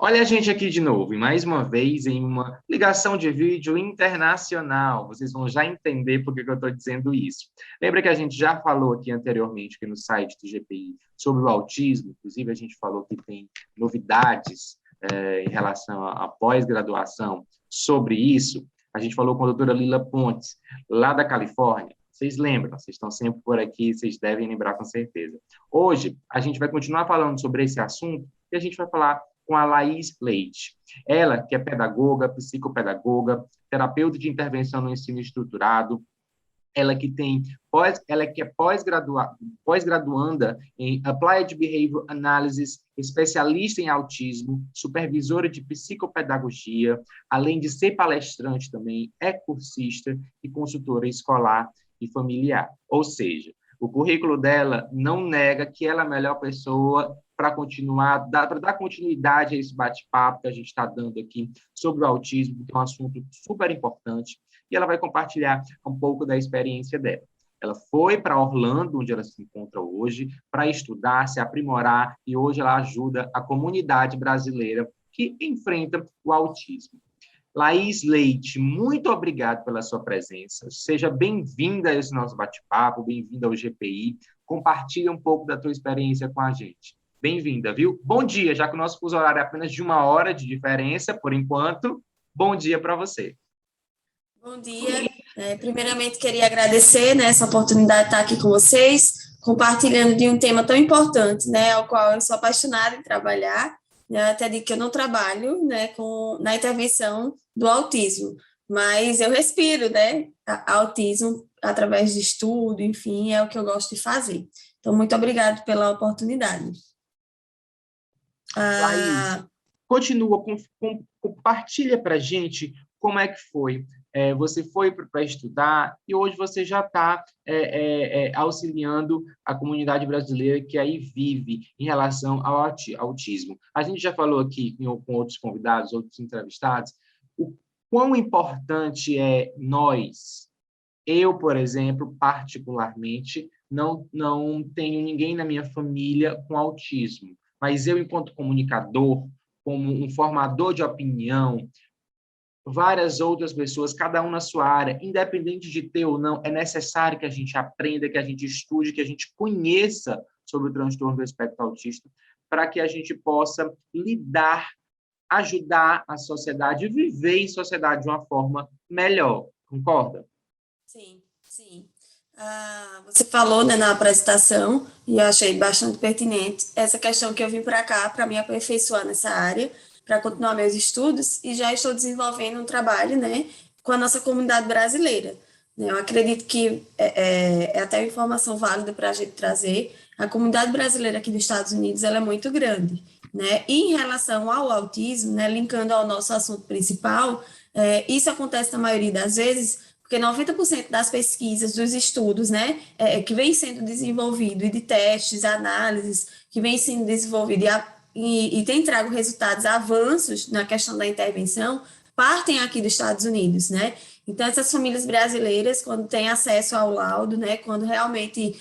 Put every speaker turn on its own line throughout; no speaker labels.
Olha a gente aqui de novo, e mais uma vez em uma ligação de vídeo internacional. Vocês vão já entender por que eu estou dizendo isso. Lembra que a gente já falou aqui anteriormente, aqui no site do GPI, sobre o autismo. Inclusive, a gente falou que tem novidades em relação à pós-graduação sobre isso. A gente falou com a doutora Lila Pontes, lá da Califórnia. Vocês lembram, vocês estão sempre por aqui, vocês devem lembrar com certeza. Hoje, a gente vai continuar falando sobre esse assunto e a gente vai falar com a Laís Leite. Ela, que é pedagoga, psicopedagoga, terapeuta de intervenção no ensino estruturado, ela que é pós-graduanda em Applied Behavior Analysis, especialista em autismo, supervisora de psicopedagogia, além de ser palestrante também, é cursista e consultora escolar e familiar. Ou seja, o currículo dela não nega que ela é a melhor pessoa para dar continuidade a esse bate-papo que a gente está dando aqui sobre o autismo, que é um assunto super importante, e ela vai compartilhar um pouco da experiência dela. Ela foi para Orlando, onde ela se encontra hoje, para estudar, se aprimorar, e hoje ela ajuda a comunidade brasileira que enfrenta o autismo. Laís Leite, muito obrigado pela sua presença. Seja bem-vinda a esse nosso bate-papo, bem-vinda ao GPI. Compartilha um pouco da tua experiência com a gente. Bem-vinda, viu? Bom dia, já que o nosso fuso horário é apenas de 1 hora de diferença, por enquanto. Bom dia para você.
Bom dia. Primeiramente, queria agradecer, né, essa oportunidade de estar aqui com vocês, compartilhando de um tema tão importante, né, ao qual eu sou apaixonada em trabalhar. Até digo que eu não trabalho, né, na intervenção do autismo, mas eu respiro, né, autismo através de estudo, enfim, é o que eu gosto de fazer. Então, muito obrigada pela oportunidade.
Laís, continua, compartilha para a gente como é que foi. Você foi para estudar e hoje você já está auxiliando a comunidade brasileira que aí vive em relação ao autismo. A gente já falou aqui com outros convidados, outros entrevistados, o quão importante é nós. Eu, por exemplo, particularmente, não tenho ninguém na minha família com autismo, mas eu, enquanto comunicador, como um formador de opinião, várias outras pessoas, cada um na sua área, independente de ter ou não, é necessário que a gente aprenda, que a gente estude, que a gente conheça sobre o transtorno do espectro autista, para que a gente possa lidar, ajudar a sociedade a viver em sociedade de uma forma melhor. Concorda?
Sim, sim. Você falou, né, na apresentação, e eu achei bastante pertinente, essa questão que eu vim para cá para me aperfeiçoar nessa área, para continuar meus estudos, e já estou desenvolvendo um trabalho, né, com a nossa comunidade brasileira. Eu acredito que é até uma informação válida para a gente trazer. A comunidade brasileira aqui dos Estados Unidos ela é muito grande, né? E em relação ao autismo, né, linkando ao nosso assunto principal, isso acontece na maioria das vezes porque 90% das pesquisas, dos estudos, né, que vem sendo desenvolvido, e de testes, análises, que vem sendo desenvolvido e tem trago resultados, avanços na questão da intervenção, partem aqui dos Estados Unidos, né? Então, essas famílias brasileiras, quando têm acesso ao laudo, né, quando realmente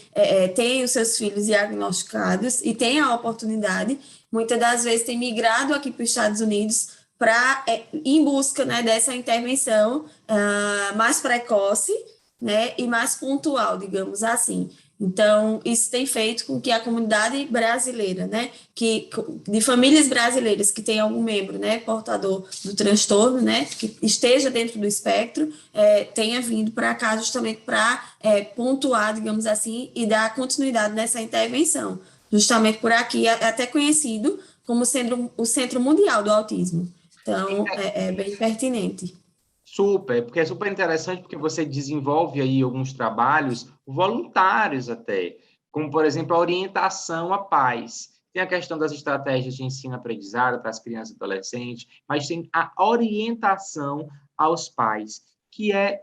têm os seus filhos diagnosticados e têm a oportunidade, muitas das vezes têm migrado aqui para os Estados Unidos em busca, né, dessa intervenção mais precoce, né, e mais pontual, digamos assim. Então, isso tem feito com que a comunidade brasileira, né, de famílias brasileiras que tem algum membro, né, portador do transtorno, né, que esteja dentro do espectro, tenha vindo para cá justamente para pontuar, digamos assim, e dar continuidade nessa intervenção. Justamente por aqui, até conhecido como sendo o Centro Mundial do Autismo. Então, é bem pertinente.
Super, porque é super interessante porque você desenvolve aí alguns trabalhos voluntários até, como, por exemplo, a orientação a pais. Tem a questão das estratégias de ensino-aprendizado para as crianças e adolescentes, mas tem a orientação aos pais, que é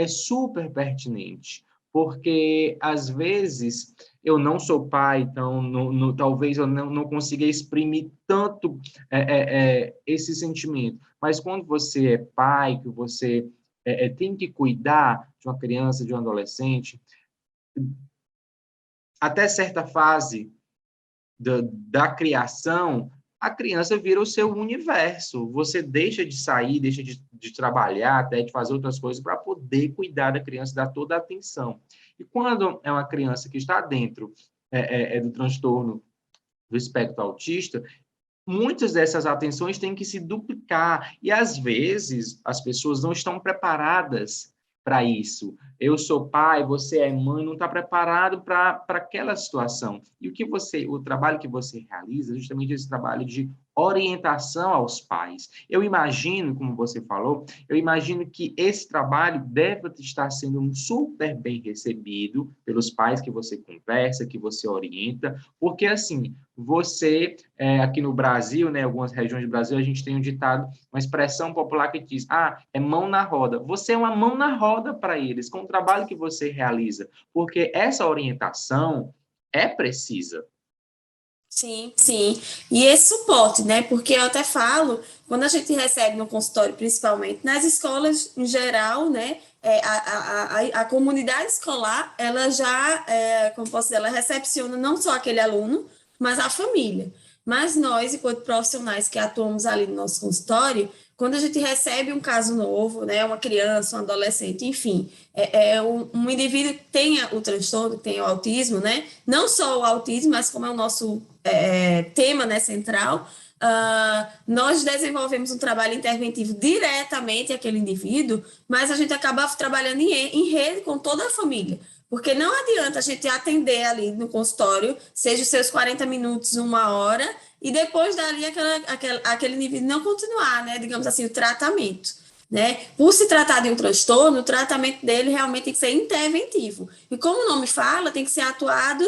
super pertinente, porque, às vezes, eu não sou pai, então talvez eu não consiga exprimir tanto esse sentimento. Mas quando você é pai, que você tem que cuidar de uma criança, de um adolescente, até certa fase da criação, a criança vira o seu universo. Você deixa de sair, deixa de trabalhar, até de fazer outras coisas para poder cuidar da criança, dar toda a atenção. E quando é uma criança que está dentro do transtorno do espectro autista, muitas dessas atenções têm que se duplicar, e às vezes as pessoas não estão preparadas para isso. Eu sou pai, você é mãe, não está preparado para aquela situação. E o trabalho que você realiza é justamente esse trabalho de orientação aos pais. Eu imagino, como você falou, eu imagino que esse trabalho deve estar sendo super bem recebido pelos pais que você conversa, que você orienta, porque assim, você, aqui no Brasil, né, algumas regiões do Brasil, a gente tem um ditado, uma expressão popular que diz, é mão na roda. Você é uma mão na roda para eles, com o trabalho que você realiza, porque essa orientação é precisa.
Sim, sim. E esse suporte, né? Porque eu até falo, quando a gente recebe no consultório, principalmente, nas escolas em geral, né? A comunidade escolar, ela já, como posso dizer, ela recepciona não só aquele aluno, mas a família. Mas nós, enquanto profissionais que atuamos ali no nosso consultório, quando a gente recebe um caso novo, né, uma criança, um adolescente, enfim, um indivíduo que tenha o transtorno, que tenha o autismo, né, não só o autismo, mas como é o nosso tema, né, central, nós desenvolvemos um trabalho interventivo diretamente àquele indivíduo, mas a gente acaba trabalhando em rede com toda a família. Porque não adianta a gente atender ali no consultório, seja os seus 40 minutos, 1 hora, e depois dali aquele indivíduo não continuar, né, digamos assim, o tratamento. Né? Por se tratar de um transtorno, o tratamento dele realmente tem que ser interventivo. E como o nome fala, tem que ser atuado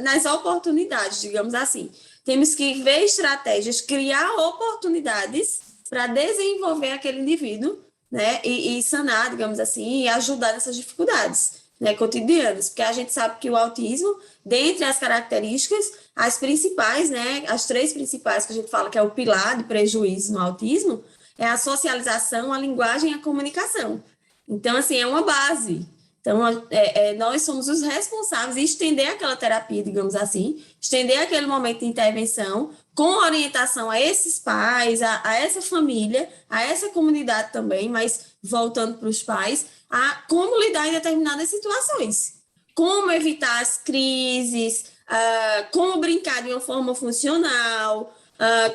nas oportunidades, digamos assim. Temos que ver estratégias, criar oportunidades para desenvolver aquele indivíduo, né? E sanar, digamos assim, e ajudar nessas dificuldades, né, cotidianas, porque a gente sabe que o autismo, dentre as características, as principais, né, as 3 principais que a gente fala que é o pilar de prejuízo no autismo, é a socialização, a linguagem e a comunicação. Então, assim, é uma base. Então, nós somos os responsáveis de estender aquela terapia, digamos assim, estender aquele momento de intervenção com orientação a esses pais, a essa família, a essa comunidade também, mas voltando para os pais, a como lidar em determinadas situações. Como evitar as crises, como brincar de uma forma funcional,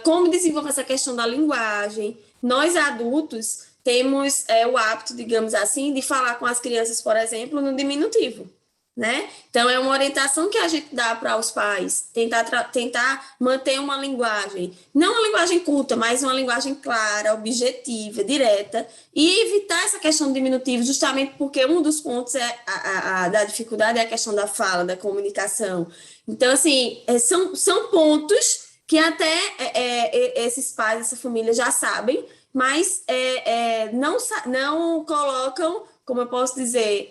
como desenvolver essa questão da linguagem. Nós, adultos, temos o hábito, digamos assim, de falar com as crianças, por exemplo, no diminutivo. Né? Então, é uma orientação que a gente dá para os pais, tentar manter uma linguagem, não uma linguagem culta, mas uma linguagem clara, objetiva, direta, e evitar essa questão do diminutivo, justamente porque um dos pontos da dificuldade é a questão da fala, da comunicação. Então, assim, são pontos que até esses pais, essa família já sabem, mas não colocam, como eu posso dizer,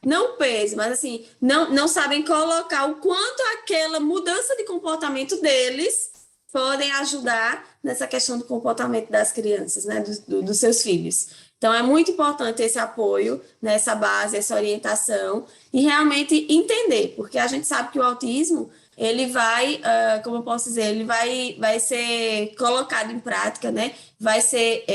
não peso, mas assim, não sabem colocar o quanto aquela mudança de comportamento deles podem ajudar nessa questão do comportamento das crianças, né, dos seus filhos. Então, é muito importante esse apoio, né, essa base, essa orientação, e realmente entender, porque a gente sabe que o autismo, ele vai, como eu posso dizer, ele vai ser colocado em prática, né, vai ser,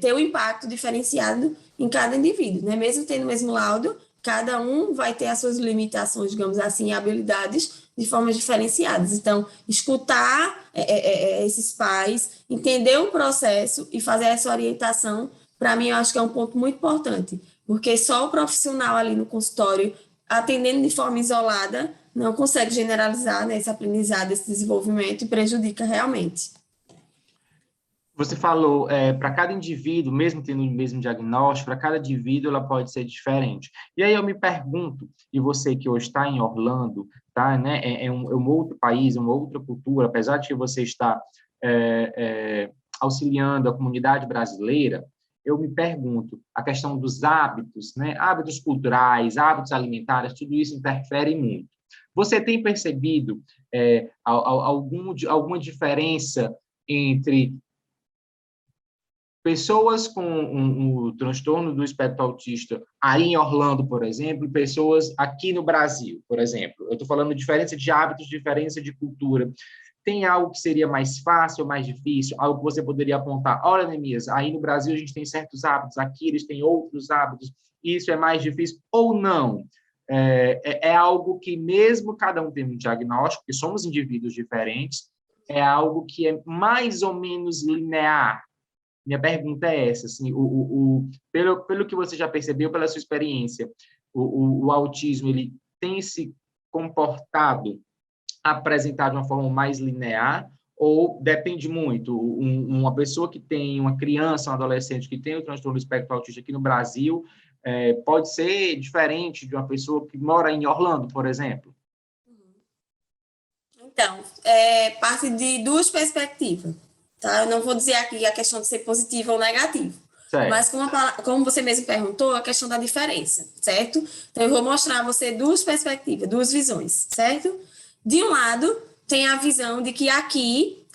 ter um impacto diferenciado em cada indivíduo, né? Mesmo tendo o mesmo laudo, cada um vai ter as suas limitações, digamos assim, habilidades de formas diferenciadas. Então, escutar esses pais, entender o processo e fazer essa orientação, para mim, eu acho que é um ponto muito importante, porque só o profissional ali no consultório, atendendo de forma isolada, não consegue generalizar, né, esse aprendizado, esse desenvolvimento e prejudica realmente.
Você falou, para cada indivíduo, mesmo tendo o mesmo diagnóstico, para cada indivíduo ela pode ser diferente. E aí eu me pergunto, e você que hoje está em Orlando, tá, né, é um outro país, uma outra cultura, apesar de que você está auxiliando a comunidade brasileira, eu me pergunto, a questão dos hábitos, né, hábitos culturais, hábitos alimentares, tudo isso interfere muito. Você tem percebido alguma diferença entre pessoas com o transtorno do espectro autista aí em Orlando, por exemplo, e pessoas aqui no Brasil, por exemplo? Eu estou falando de diferença de hábitos, diferença de cultura. Tem algo que seria mais fácil ou mais difícil? Algo que você poderia apontar? Olha, Neemias, aí no Brasil a gente tem certos hábitos, aqui eles têm outros hábitos, isso é mais difícil ou não? É algo que, mesmo cada um tendo um diagnóstico, porque somos indivíduos diferentes, é algo que é mais ou menos linear. Minha pergunta é essa, assim, pelo que você já percebeu, pela sua experiência, o autismo ele tem se comportado, apresentado de uma forma mais linear, ou depende muito? Uma pessoa que tem, uma criança, um adolescente que tem o transtorno do espectro autista aqui no Brasil, pode ser diferente de uma pessoa que mora em Orlando, por exemplo?
Então, parte de duas perspectivas, tá? Eu não vou dizer aqui a questão de ser positivo ou negativo,
Certo.
mas como você mesmo perguntou, a questão da diferença, certo? Então, eu vou mostrar a você duas perspectivas, duas visões, certo? De um lado, tem a visão de que aqui,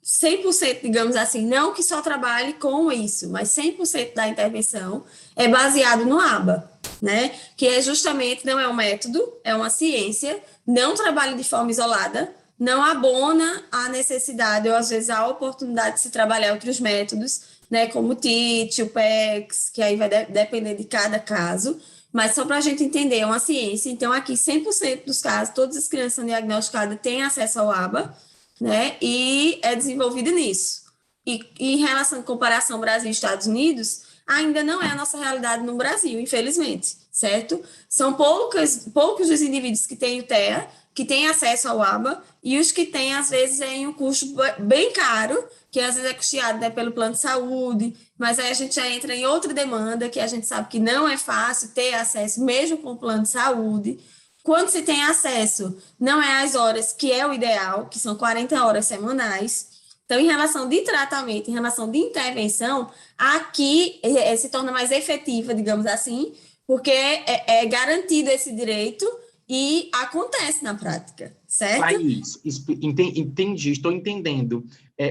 100%, digamos assim, não que só trabalhe com isso, mas 100% da intervenção é baseado no ABA, né? Que é justamente, não é um método, é uma ciência, não trabalha de forma isolada, não abona a necessidade ou, às vezes, a oportunidade de se trabalhar outros métodos, né? Como o TIT, o PECS, que aí vai depender de cada caso, mas só para a gente entender, é uma ciência. Então, aqui, 100% dos casos, todas as crianças são diagnosticadas têm acesso ao ABA, né? E é desenvolvido nisso. E em relação à comparação Brasil e Estados Unidos, ainda não é a nossa realidade no Brasil, infelizmente, certo? São poucos os indivíduos que têm o TEA, que têm acesso ao ABA, e os que têm, às vezes, em um custo bem caro, que às vezes é custeado, né, pelo plano de saúde, mas aí a gente já entra em outra demanda, que a gente sabe que não é fácil ter acesso, mesmo com o plano de saúde. Quando se tem acesso, não é às horas que é o ideal, que são 40 horas semanais. Então, em relação de tratamento, em relação de intervenção, aqui se torna mais efetiva, digamos assim, porque é garantido esse direito e acontece na prática, certo?
Thaís, entendi, estou entendendo.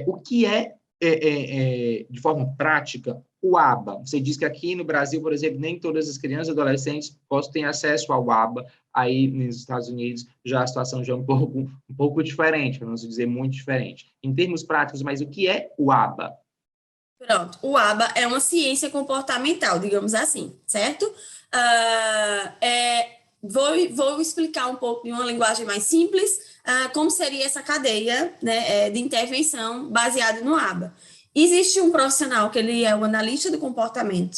O que de forma prática, o ABA? Você diz que aqui no Brasil, por exemplo, nem todas as crianças e adolescentes têm acesso ao ABA. Aí, nos Estados Unidos, já a situação já é um pouco diferente, para não dizer muito diferente. Em termos práticos, mas o que é o ABA?
Pronto, o ABA é uma ciência comportamental, digamos assim, certo? Vou explicar um pouco de uma linguagem mais simples, como seria essa cadeia, né, de intervenção baseada no ABA. Existe um profissional que ele é o analista do comportamento,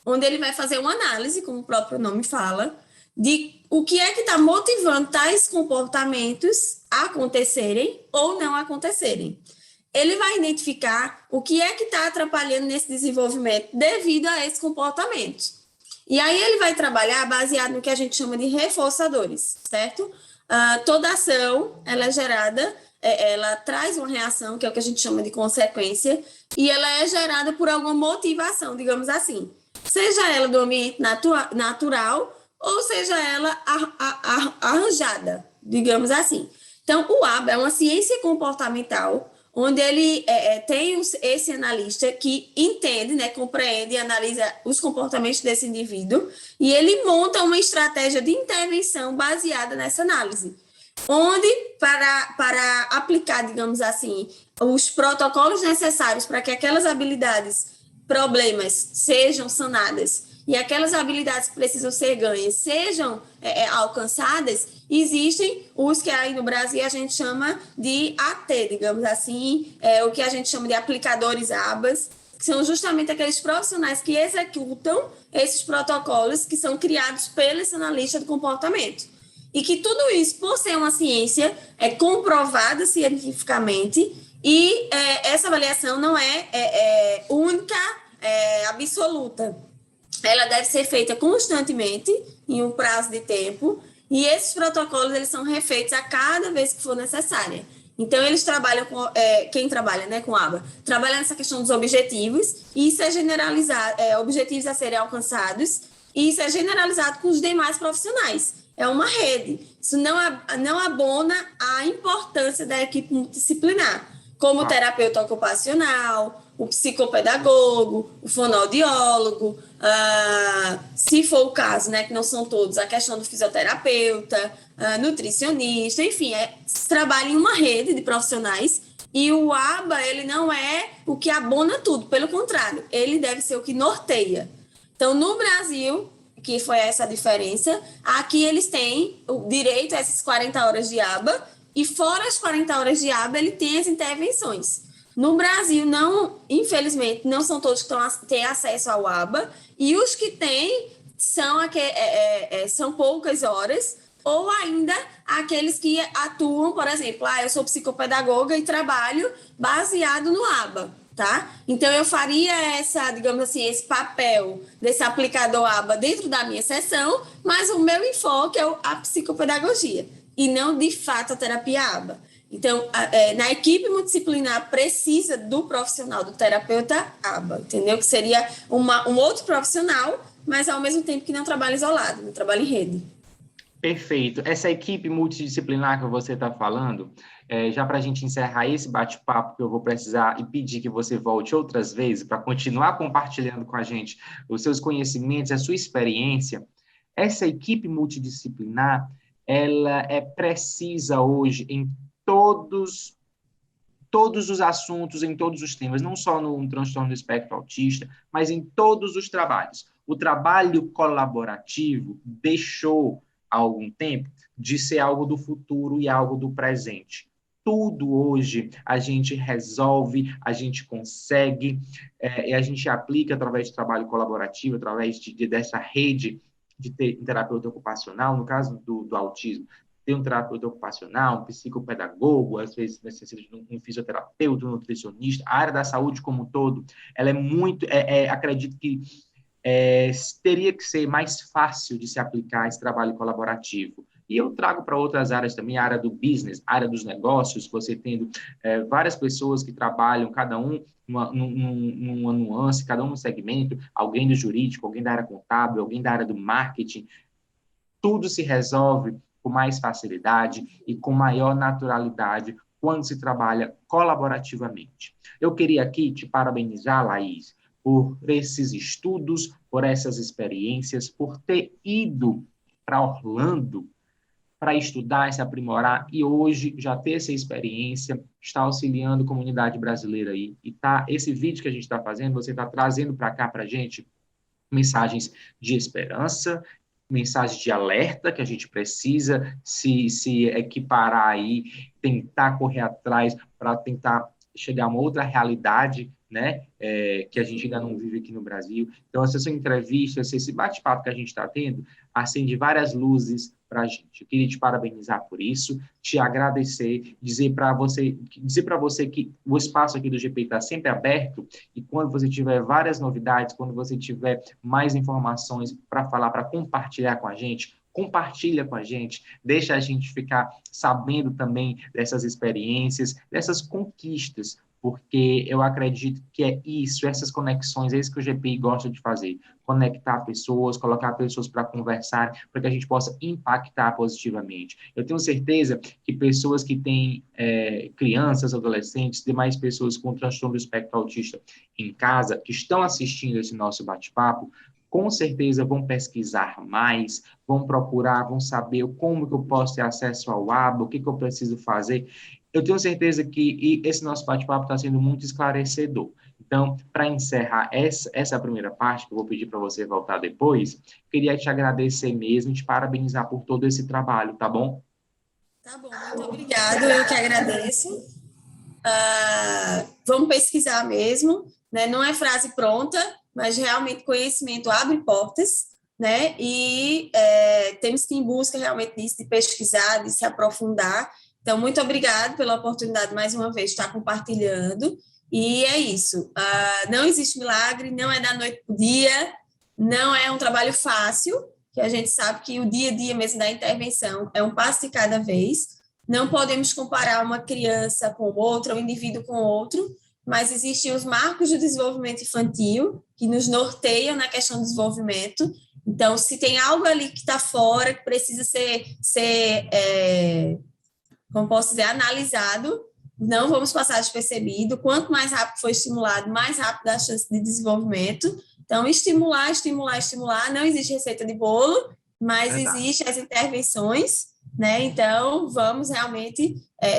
onde ele vai fazer uma análise, como o próprio nome fala, de o que é que está motivando tais comportamentos a acontecerem ou não acontecerem. Ele vai identificar o que é que está atrapalhando nesse desenvolvimento devido a esse comportamento. E aí ele vai trabalhar baseado no que a gente chama de reforçadores, certo? Toda ação, ela é gerada, ela traz uma reação, que é o que a gente chama de consequência, e ela é gerada por alguma motivação, digamos assim. Seja ela do ambiente natural, ou seja ela arranjada, digamos assim. Então, o ABA é uma ciência comportamental, onde ele tem esse analista que entende, né, compreende e analisa os comportamentos desse indivíduo, e ele monta uma estratégia de intervenção baseada nessa análise, onde, para aplicar, digamos assim, os protocolos necessários para que aquelas habilidades, problemas, sejam sanadas, e aquelas habilidades que precisam ser ganhas sejam alcançadas, existem os que aí no Brasil a gente chama de AT, digamos assim, o que a gente chama de aplicadores ABAs, que são justamente aqueles profissionais que executam esses protocolos que são criados pelo esse analista do comportamento. E que tudo isso, por ser uma ciência, é comprovada cientificamente, e essa avaliação não é única, absoluta. Ela deve ser feita constantemente, em um prazo de tempo, e esses protocolos eles são refeitos a cada vez que for necessária. Então, eles trabalham com, quem trabalha, né, com ABA, trabalha nessa questão dos objetivos, e isso é generalizado, objetivos a serem alcançados, e isso é generalizado com os demais profissionais. É uma rede. Isso não abona a importância da equipe multidisciplinar, como o terapeuta ocupacional, o psicopedagogo, o fonoaudiólogo, se for o caso, né, que não são todos, a questão do fisioterapeuta, nutricionista, enfim, se trabalha em uma rede de profissionais e o ABA, ele não é o que abona tudo, pelo contrário, ele deve ser o que norteia. Então, no Brasil, que foi essa a diferença, aqui eles têm o direito a essas 40 horas de aba e fora as 40 horas de aba, ele tem as intervenções. No Brasil, não, infelizmente, não são todos que têm acesso ao aba e os que têm são poucas horas, ou ainda aqueles que atuam, por exemplo, eu sou psicopedagoga e trabalho baseado no aba, tá? Então, eu faria digamos assim, esse papel desse aplicador aba dentro da minha sessão, mas o meu enfoque é a psicopedagogia e não, de fato, a terapia aba. Então, na equipe multidisciplinar precisa do profissional, do terapeuta aba, entendeu? Que seria um outro profissional, mas ao mesmo tempo que não trabalha isolado, não trabalha em rede.
Perfeito. Essa equipe multidisciplinar que você está falando, já para a gente encerrar esse bate-papo, que eu vou precisar e pedir que você volte outras vezes para continuar compartilhando com a gente os seus conhecimentos, a sua experiência, essa equipe multidisciplinar, ela é precisa hoje em todos os assuntos, em todos os temas, não só no transtorno do espectro autista, mas em todos os trabalhos. O trabalho colaborativo deixou, há algum tempo, de ser algo do futuro e algo do presente. Tudo hoje a gente resolve, a gente consegue, e a gente aplica através de trabalho colaborativo, através dessa rede de terapeuta ocupacional, no caso do autismo, tem um terapeuta ocupacional, um psicopedagogo, às vezes necessita de um fisioterapeuta, um nutricionista. A área da saúde como um todo, ela é muito, acredito que teria que ser mais fácil de se aplicar esse trabalho colaborativo. E eu trago para outras áreas também, a área do business, a área dos negócios, você tendo várias pessoas que trabalham, cada um numa nuance, cada um no segmento, alguém do jurídico, alguém da área contábil, alguém da área do marketing, tudo se resolve com mais facilidade e com maior naturalidade quando se trabalha colaborativamente. Eu queria aqui te parabenizar, Laís, por esses estudos, por essas experiências, por ter ido para Orlando para estudar, se aprimorar e hoje já ter essa experiência, está auxiliando a comunidade brasileira aí. E esse vídeo que a gente está fazendo, você está trazendo para cá para a gente mensagens de esperança, mensagens de alerta, que a gente precisa se equiparar aí, tentar correr atrás para tentar chegar a uma outra realidade, né, que a gente ainda não vive aqui no Brasil. Então, essa sua entrevista, esse bate-papo que a gente está tendo, acende várias luzes para a gente. Eu queria te parabenizar por isso, te agradecer, dizer para você que o espaço aqui do GP está sempre aberto e quando você tiver várias novidades, quando você tiver mais informações para falar, para compartilhar com a gente, compartilha com a gente, deixa a gente ficar sabendo também dessas experiências, dessas conquistas, porque eu acredito que é isso, essas conexões, é isso que o GPI gosta de fazer, conectar pessoas, colocar pessoas para conversar, para que a gente possa impactar positivamente. Eu tenho certeza que pessoas que têm crianças, adolescentes, demais pessoas com transtorno do espectro autista em casa, que estão assistindo esse nosso bate-papo, com certeza vão pesquisar mais, vão procurar, vão saber como que eu posso ter acesso ao ABA, o que eu preciso fazer. Eu tenho certeza que esse nosso bate-papo está sendo muito esclarecedor. Então, para encerrar essa primeira parte, que eu vou pedir para você voltar depois, queria te agradecer mesmo e te parabenizar por todo esse trabalho, tá bom?
Tá bom, muito obrigada, eu que agradeço. Vamos pesquisar mesmo, né? Não é frase pronta, mas realmente conhecimento abre portas, né? E temos que ir em busca realmente disso, de pesquisar, de se aprofundar. Então, muito obrigada pela oportunidade, mais uma vez, de estar compartilhando. E é isso. Não existe milagre, não é da noite para o dia, não é um trabalho fácil, que a gente sabe que o dia a dia mesmo da intervenção é um passo de cada vez. Não podemos comparar uma criança com outra, um indivíduo com outro, mas existem os marcos do desenvolvimento infantil que nos norteiam na questão do desenvolvimento. Então, se tem algo ali que está fora, que precisa ser como posso dizer, analisado, não vamos passar despercebido. Quanto mais rápido for estimulado, mais rápido a chance de desenvolvimento. Então, estimular. Não existe receita de bolo, mas existem as intervenções né? Então, vamos realmente,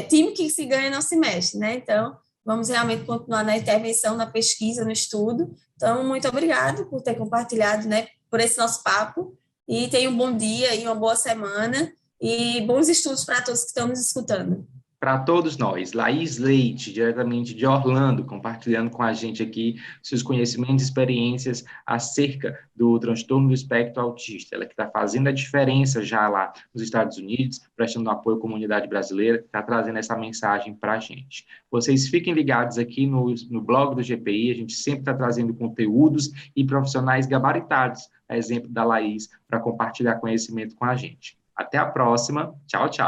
time que se ganha não se mexe, né? Então, vamos realmente continuar na intervenção, na pesquisa, no estudo. Então, muito obrigado por ter compartilhado, né, por esse nosso papo, e tenha um bom dia e uma boa semana, e bons estudos para todos que estão nos escutando.
Para todos nós, Laís Leite, diretamente de Orlando, compartilhando com a gente aqui seus conhecimentos e experiências acerca do transtorno do espectro autista. Ela que está fazendo a diferença já lá nos Estados Unidos, prestando apoio à comunidade brasileira, está trazendo essa mensagem para a gente. Vocês fiquem ligados aqui no blog do GPI, a gente sempre está trazendo conteúdos e profissionais gabaritados, a exemplo da Laís, para compartilhar conhecimento com a gente. Até a próxima. Tchau, tchau.